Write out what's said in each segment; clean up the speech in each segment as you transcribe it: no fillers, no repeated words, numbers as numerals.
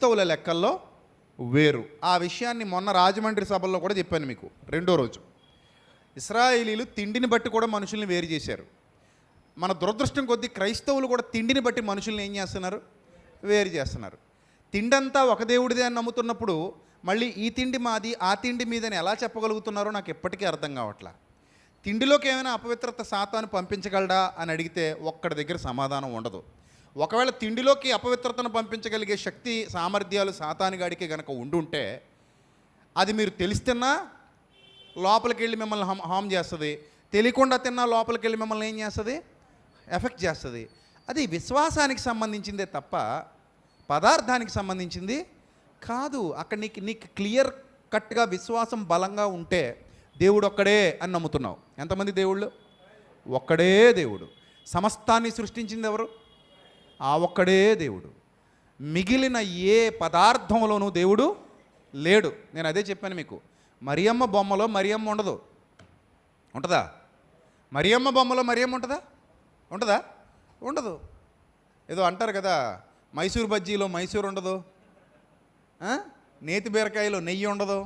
క్రైస్తవుల లెక్కల్లో వేరు. ఆ విషయాన్ని మొన్న రాజమండ్రి సభల్లో కూడా చెప్పాను మీకు. రెండో రోజు ఇశ్రాయేలీలు తిండిని బట్టి కూడా మనుషుల్ని వేరు చేశారు. మన దురదృష్టం కొద్దీ క్రైస్తవులు కూడా తిండిని బట్టి మనుషుల్ని ఏం చేస్తున్నారు? వేరు చేస్తున్నారు. తిండంతా ఒక దేవుడిదే అని నమ్ముతున్నప్పుడు మళ్ళీ ఈ తిండి మాది ఆ తిండి మీదని ఎలా చెప్పగలుగుతున్నారో నాకు ఎప్పటికీ అర్థం కావట్లా. తిండిలోకి ఏమైనా అపవిత్రత సాతాను పంపించగలడా అని అడిగితే ఒక్కడి దగ్గర సమాధానం ఉండదు. ఒకవేళ తిండిలోకి అపవిత్రతను పంపించగలిగే శక్తి సామర్థ్యాలు సాతానుగాడికి కనుక ఉండుంటే అది మీరు తెలిస్తున్నా లోపలికి వెళ్ళి మిమ్మల్ని హామ్ చేస్తుంది, తెలియకుండా తిన్నా లోపలికి వెళ్ళి మిమ్మల్ని ఏం చేస్తుంది? ఎఫెక్ట్ చేస్తుంది. అది విశ్వాసానికి సంబంధించిందే తప్ప పదార్థానికి సంబంధించింది కాదు. అక్కడ నీకు క్లియర్ కట్గా విశ్వాసం బలంగా ఉంటే దేవుడు ఒక్కడే అని నమ్ముతున్నావు. ఎంతమంది దేవుళ్ళు? ఒక్కడే దేవుడు. సమస్తాన్ని సృష్టించింది ఎవరు? ఆ ఒక్కడే దేవుడు. మిగిలిన ఏ పదార్థంలోనూ దేవుడు లేడు. నేను అదే చెప్పాను మీకు. మరియమ్మ బొమ్మలో మరియమ్మ ఉండదు. ఉంటుందా? మరియమ్మ బొమ్మలో మరియమ్మ ఉంటుందా? ఉంటుందా? ఉండదు. ఏదో అంటారు కదా, మైసూర్ బజ్జీలో మైసూర్ ఉండదు, నేతి బీరకాయలో నెయ్యి ఉండదు,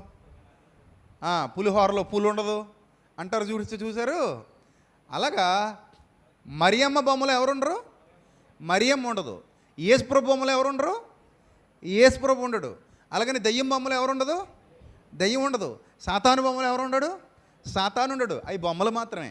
పులిహోరలో పులు ఉండదు అంటారు. చూశారు? అలాగా మరియమ్మ బొమ్మలో ఎవరుండరు? మరియమ్మ ఉండదు. యేసుప్రభు బొమ్మలో ఎవరుండరు? యేసుప్రభు ఉండడు. అలాగని దయ్యం బొమ్మలో ఎవరుండదు? దయ్యం ఉండదు. సాతాను బొమ్మలో ఎవరు ఉండడు? సాతాను ఉండడు. అవి బొమ్మలు మాత్రమే.